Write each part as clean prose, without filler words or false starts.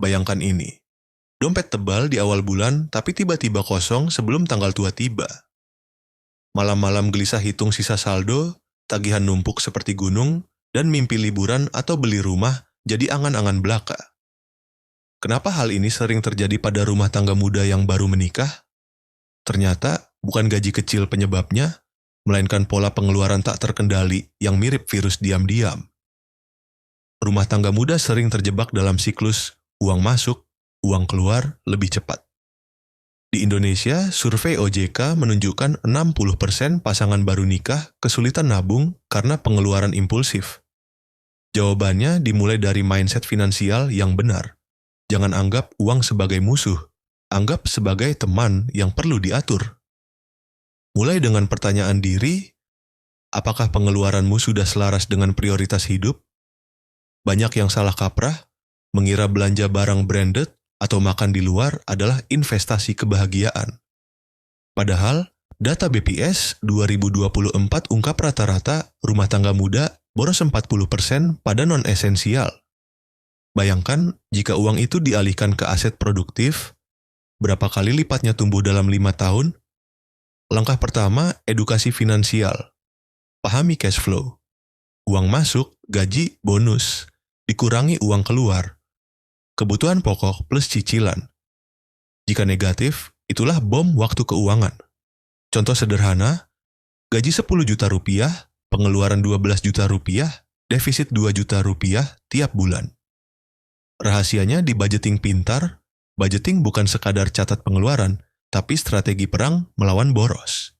Bayangkan ini. Dompet tebal di awal bulan tapi tiba-tiba kosong sebelum tanggal tua tiba. Malam-malam gelisah hitung sisa saldo, tagihan numpuk seperti gunung, dan mimpi liburan atau beli rumah jadi angan-angan belaka. Kenapa hal ini sering terjadi pada rumah tangga muda yang baru menikah? Ternyata bukan gaji kecil penyebabnya, melainkan pola pengeluaran tak terkendali yang mirip virus diam-diam. Rumah tangga muda sering terjebak dalam siklus uang masuk, uang keluar lebih cepat. Di Indonesia, survei OJK menunjukkan 60% pasangan baru nikah kesulitan nabung karena pengeluaran impulsif. Jawabannya dimulai dari mindset finansial yang benar. Jangan anggap uang sebagai musuh, anggap sebagai teman yang perlu diatur. Mulai dengan pertanyaan diri, apakah pengeluaranmu sudah selaras dengan prioritas hidup? Banyak yang salah kaprah, mengira belanja barang branded atau makan di luar adalah investasi kebahagiaan. Padahal, data BPS 2024 ungkap rata-rata rumah tangga muda boros 40% pada non-esensial. Bayangkan jika uang itu dialihkan ke aset produktif, berapa kali lipatnya tumbuh dalam 5 tahun? Langkah pertama, edukasi finansial. Pahami cash flow. Uang masuk, gaji, bonus. Dikurangi uang keluar. Kebutuhan pokok plus cicilan. Jika negatif, itulah bom waktu keuangan. Contoh sederhana, gaji 10 juta rupiah, pengeluaran 12 juta rupiah, defisit 2 juta rupiah tiap bulan. Rahasianya di budgeting pintar, budgeting bukan sekadar catat pengeluaran, tapi strategi perang melawan boros.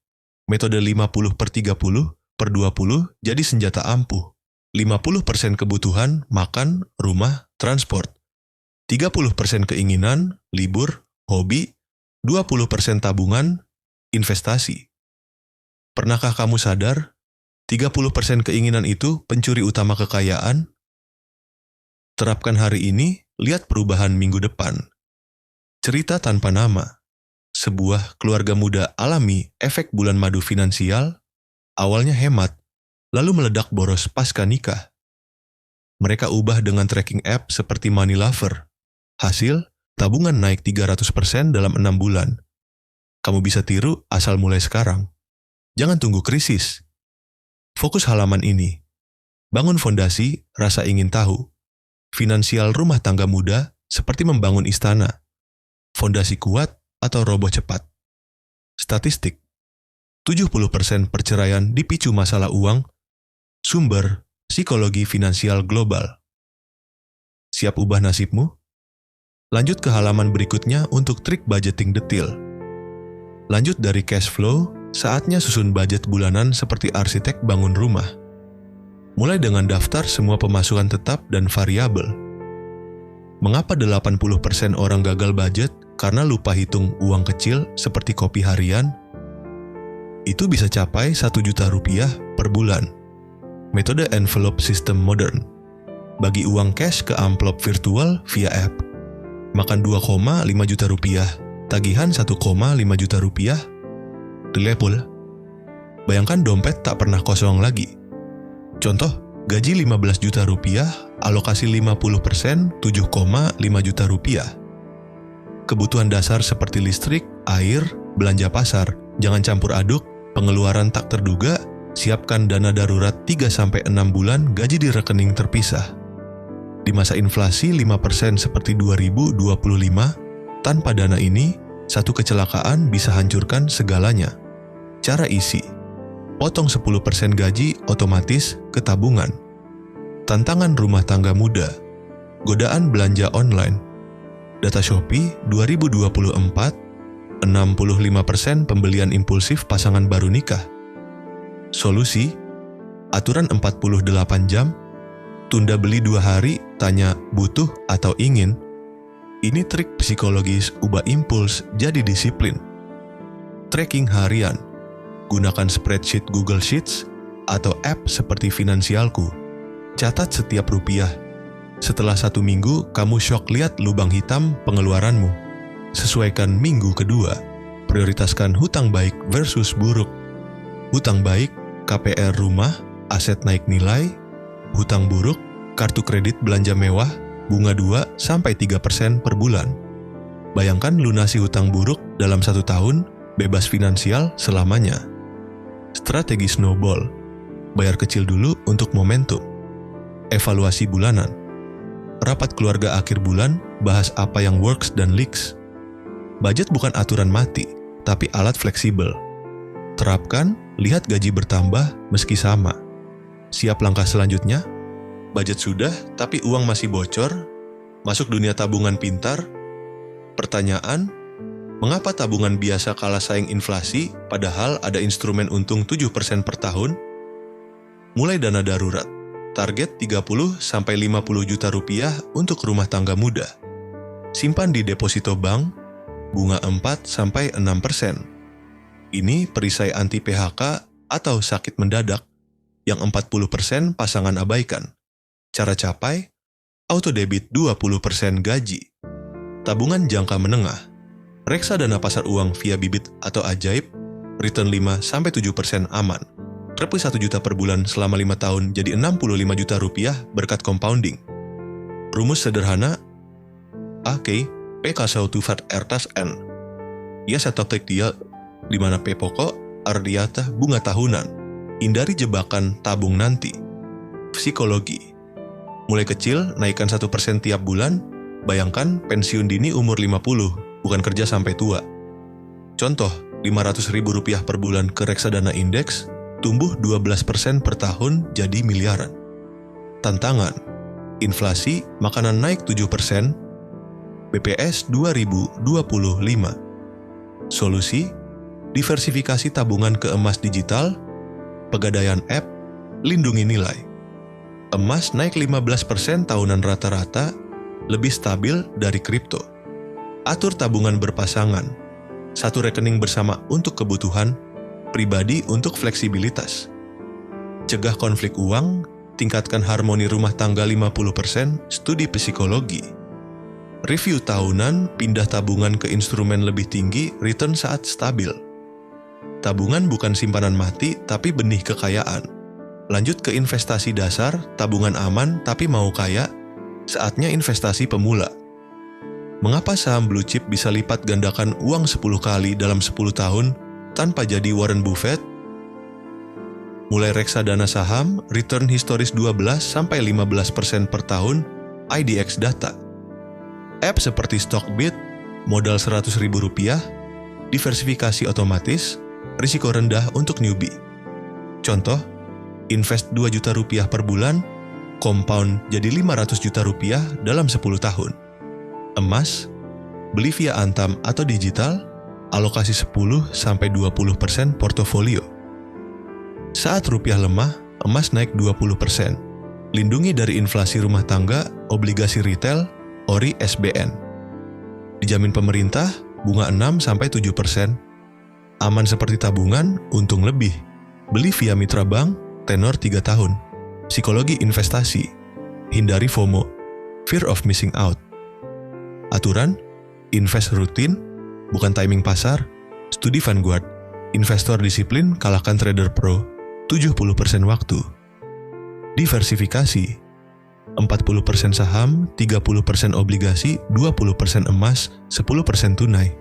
Metode 50/30/20 jadi senjata ampuh. 50% kebutuhan, makan, rumah, transport. 30% keinginan, libur, hobi, 20% tabungan, investasi. Pernahkah kamu sadar, 30% keinginan itu pencuri utama kekayaan? Terapkan hari ini, lihat perubahan minggu depan. Cerita tanpa nama. Sebuah keluarga muda alami efek bulan madu finansial, awalnya hemat, lalu meledak boros pasca nikah. Mereka ubah dengan tracking app seperti Money Lover. Hasil, tabungan naik 300% dalam 6 bulan. Kamu bisa tiru asal mulai sekarang. Jangan tunggu krisis. Fokus halaman ini. Bangun fondasi, rasa ingin tahu. Finansial rumah tangga muda seperti membangun istana. Fondasi kuat atau roboh cepat. Statistik. 70% perceraian dipicu masalah uang. Sumber, psikologi finansial global. Siap ubah nasibmu? Lanjut ke halaman berikutnya untuk trik budgeting detail. Lanjut dari cash flow, saatnya susun budget bulanan seperti arsitek bangun rumah. Mulai dengan daftar semua pemasukan tetap dan variabel. Mengapa 80% orang gagal budget karena lupa hitung uang kecil seperti kopi harian? Itu bisa capai 1 juta rupiah per bulan. Metode envelope system modern. Bagi uang cash ke amplop virtual via app. Makan 2,5 juta rupiah, tagihan 1,5 juta rupiah, Relatable. Bayangkan dompet tak pernah kosong lagi. Contoh, gaji 15 juta rupiah, alokasi 50%, 7,5 juta rupiah. Kebutuhan dasar seperti listrik, air, belanja pasar, jangan campur aduk, pengeluaran tak terduga, siapkan dana darurat 3-6 bulan gaji di rekening terpisah. Di masa inflasi 5% seperti 2025, tanpa dana ini, satu kecelakaan bisa hancurkan segalanya. Cara isi. Potong 10% gaji otomatis ke tabungan. Tantangan rumah tangga muda. Godaan belanja online. Data Shopee 2024, 65% pembelian impulsif pasangan baru nikah. Solusi, aturan 48 jam, tunda beli 2 hari, tanya butuh atau ingin. Ini trik psikologis ubah impuls jadi disiplin. Tracking harian. Gunakan spreadsheet Google Sheets atau app seperti Finansialku. Catat setiap rupiah. Setelah 1 minggu, kamu syok lihat lubang hitam pengeluaranmu. Sesuaikan minggu kedua. Prioritaskan hutang baik versus buruk. Hutang baik, KPR rumah, aset naik nilai. Hutang buruk, kartu kredit belanja mewah, bunga 2-3% per bulan. Bayangkan lunasi hutang buruk dalam 1 tahun, bebas finansial selamanya. Strategi snowball. Bayar kecil dulu untuk momentum. Evaluasi bulanan. Rapat keluarga akhir bulan, bahas apa yang works dan leaks. Budget bukan aturan mati, tapi alat fleksibel. Terapkan, lihat gaji bertambah meski sama. Siap langkah selanjutnya? Budget sudah, tapi uang masih bocor? Masuk dunia tabungan pintar? Pertanyaan, mengapa tabungan biasa kalah saing inflasi padahal ada instrumen untung 7% per tahun? Mulai dana darurat, target 30-50 juta rupiah untuk rumah tangga muda. Simpan di deposito bank, bunga 4-6%. Ini perisai anti PHK atau sakit mendadak, yang 40% pasangan abaikan. Cara capai, auto debit 20% gaji. Tabungan jangka menengah, reksadana pasar uang via bibit atau ajaib, return 5-7% aman. Repu 1 juta per bulan selama 5 tahun jadi 65 juta rupiah berkat compounding. Rumus sederhana, AK, P kasau tufat ertas N. Ya satu tek dia, di mana P pokok, R diata bunga tahunan. Hindari jebakan tabung nanti. Psikologi. Mulai kecil, naikkan 1% tiap bulan. Bayangkan pensiun dini umur 50, bukan kerja sampai tua. Contoh, Rp500.000 per bulan ke reksadana indeks, tumbuh 12% per tahun jadi miliaran. Tantangan, inflasi, makanan naik 7%, BPS 2025. Solusi, diversifikasi tabungan ke emas digital, pegadaian app, lindungi nilai. Emas naik 15% tahunan rata-rata, lebih stabil dari kripto. Atur tabungan berpasangan, satu rekening bersama untuk kebutuhan, pribadi untuk fleksibilitas. Cegah konflik uang, tingkatkan harmoni rumah tangga 50%, studi psikologi. Review tahunan, pindah tabungan ke instrumen lebih tinggi, return saat stabil. Tabungan bukan simpanan mati, tapi benih kekayaan. Lanjut ke investasi dasar, tabungan aman tapi mau kaya, saatnya investasi pemula. Mengapa saham blue chip bisa lipat gandakan uang 10 kali dalam 10 tahun tanpa jadi Warren Buffett? Mulai reksadana saham, return historis 12-15% per tahun, IDX data. App seperti Stockbit, modal Rp100.000, diversifikasi otomatis, risiko rendah untuk newbie. Contoh, invest Rp2 juta per bulan, compound jadi Rp500 juta dalam 10 tahun. Emas, beli via Antam atau digital, alokasi 10-20% portofolio. Saat rupiah lemah, emas naik 20%. Lindungi dari inflasi rumah tangga, obligasi retail, ori SBN. Dijamin pemerintah, bunga 6-7%. Aman seperti tabungan, untung lebih. Beli via mitra bank, tenor 3 tahun. Psikologi investasi. Hindari FOMO, fear of missing out. Aturan, invest rutin, bukan timing pasar, studi Vanguard, investor disiplin kalahkan trader pro, 70% waktu. Diversifikasi, 40% saham, 30% obligasi, 20% emas, 10% tunai.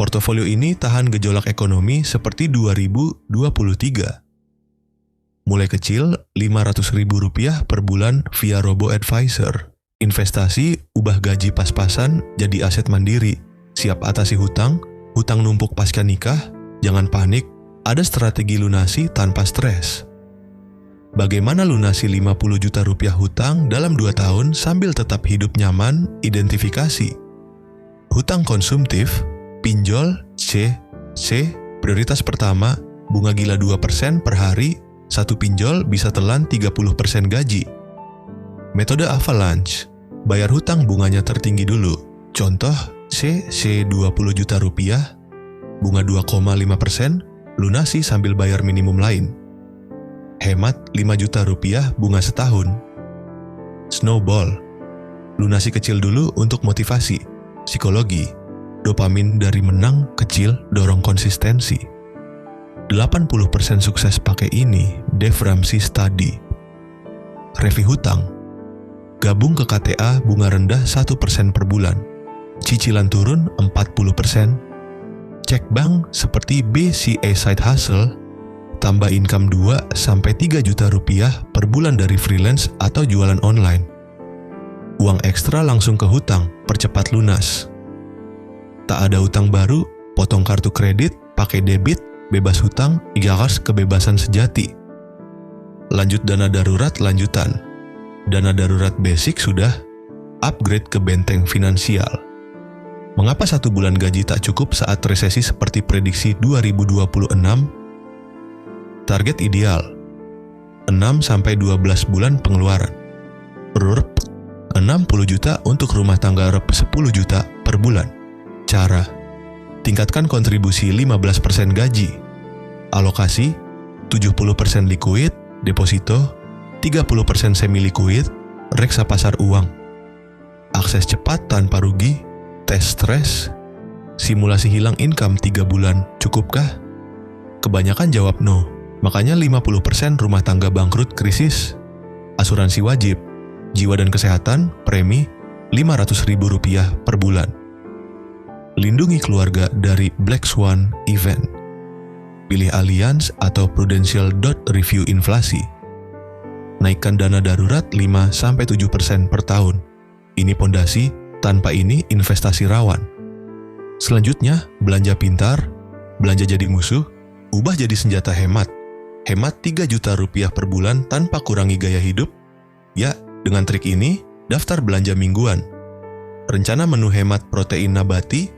Portofolio ini tahan gejolak ekonomi seperti 2023. Mulai kecil, Rp500.000 per bulan via robo-advisor. Investasi, ubah gaji pas-pasan jadi aset mandiri. Siap atasi hutang, hutang numpuk pasca nikah, jangan panik, ada strategi lunasi tanpa stres. Bagaimana lunasi Rp50 juta hutang dalam 2 tahun sambil tetap hidup nyaman? Identifikasi. Hutang konsumtif, pinjol, C, prioritas pertama, bunga gila 2% per hari, satu pinjol bisa telan 30% gaji. Metode avalanche, bayar hutang bunganya tertinggi dulu. Contoh, C 20 juta rupiah, bunga 2,5%, lunasi sambil bayar minimum lain. Hemat 5 juta rupiah bunga setahun. Snowball, lunasi kecil dulu untuk motivasi. Psikologi, dopamin dari menang kecil dorong konsistensi. 80% sukses pakai ini, Dave Ramsey Study. Review hutang, Gabung ke KTA bunga rendah 1% per bulan. Cicilan turun 40%. Cek bank seperti BCA Side Hustle, tambah income 2-3 juta rupiah per bulan dari freelance atau jualan online. Uang ekstra langsung ke hutang, percepat lunas. Tak ada hutang baru, potong kartu kredit, pakai debit, bebas hutang, ikhlas kebebasan sejati. Lanjut dana darurat lanjutan. Dana darurat basic sudah, upgrade ke benteng finansial. Mengapa 1 bulan gaji tak cukup saat resesi seperti prediksi 2026? Target ideal 6-12 bulan pengeluaran. RURP 60 juta untuk rumah tangga RUP 10 juta per bulan. Cara: tingkatkan kontribusi 15% gaji. Alokasi 70% liquid, deposito 30% semi-liquid, reksa pasar uang. Akses cepat tanpa rugi, tes stres, simulasi hilang income 3 bulan, cukupkah? Kebanyakan jawab no, makanya 50% rumah tangga bangkrut krisis. Asuransi wajib, jiwa dan kesehatan, premi Rp500.000 per bulan. Lindungi keluarga dari Black Swan Event. Pilih Allianz atau Prudential. Review inflasi. Naikkan dana darurat 5-7% per tahun. Ini pondasi, tanpa ini investasi rawan. Selanjutnya, belanja pintar, belanja jadi musuh, ubah jadi senjata hemat. Hemat 3 juta rupiah per bulan tanpa kurangi gaya hidup. Ya, dengan trik ini, daftar belanja mingguan. Rencana menu hemat protein nabati,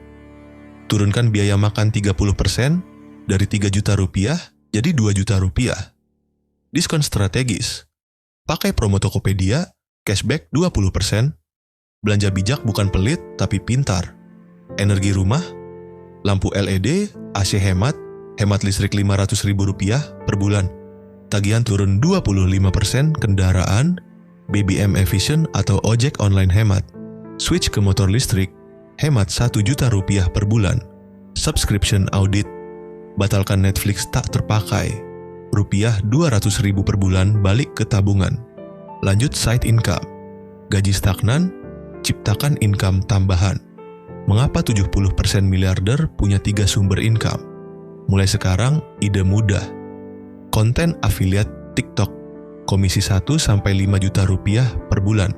turunkan biaya makan 30% dari 3 juta rupiah jadi 2 juta rupiah. Diskon strategis. Pakai promo Tokopedia, cashback 20%. Belanja bijak bukan pelit, tapi pintar. Energi rumah, lampu LED, AC hemat listrik Rp500.000 per bulan. Tagihan turun 25%, kendaraan, BBM efficient atau ojek online hemat. Switch ke motor listrik, hemat 1 juta rupiah per bulan. Subscription audit, batalkan Netflix tak terpakai. Rupiah 200.000 per bulan balik ke tabungan. Lanjut side income. Gaji stagnan, ciptakan income tambahan. Mengapa 70% miliarder punya 3 sumber income? Mulai sekarang, ide mudah. Konten affiliate TikTok, komisi 1-5 juta rupiah per bulan.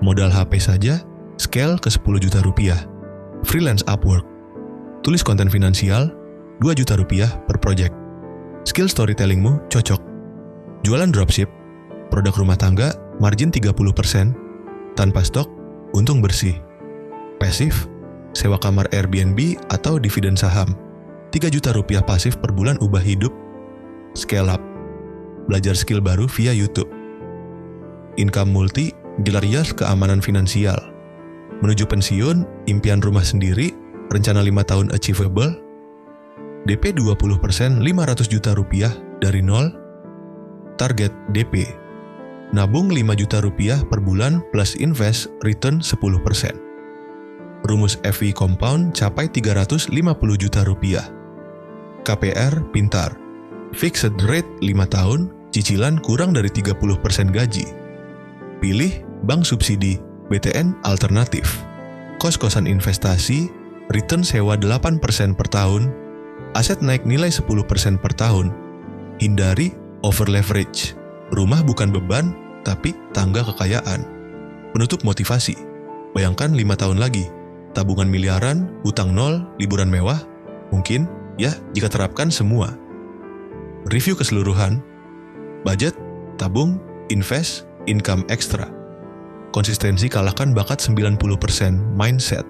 Modal HP saja, scale ke 10 juta rupiah. Freelance Upwork, tulis konten finansial, 2 juta rupiah per project. Skill storytellingmu cocok. Jualan dropship, produk rumah tangga, margin 30%, tanpa stok, untung bersih. Pasif, sewa kamar Airbnb atau dividen saham, 3 juta rupiah pasif per bulan ubah hidup. Scale up, belajar skill baru via YouTube. Income multi, gelar yas keamanan finansial. Menuju pensiun, impian rumah sendiri, rencana 5 tahun achievable. DP 20% 500 juta rupiah dari nol. Target DP. Nabung 5 juta rupiah per bulan plus invest return 10%. Rumus FI compound capai 350 juta rupiah. KPR pintar. Fixed rate 5 tahun, cicilan kurang dari 30% gaji. Pilih bank subsidi, BTN alternatif. Kos-kosan investasi, return sewa 8% per tahun, aset naik nilai 10% per tahun. Hindari over leverage. Rumah bukan beban, tapi tangga kekayaan. Penutup motivasi. Bayangkan 5 tahun lagi, tabungan miliaran, hutang nol, liburan mewah. Mungkin, ya, jika terapkan semua. Review keseluruhan. Budget, tabung, invest, income ekstra. Konsistensi kalahkan bakat 90%, mindset.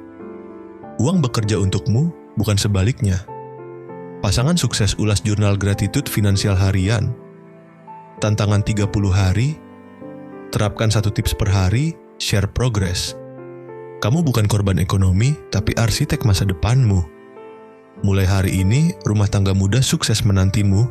Uang bekerja untukmu, bukan sebaliknya. Pasangan sukses ulas jurnal gratitude finansial harian. Tantangan 30 hari. Terapkan 1 tips per hari, share progress. Kamu bukan korban ekonomi, tapi arsitek masa depanmu. Mulai hari ini, rumah tangga muda sukses menantimu.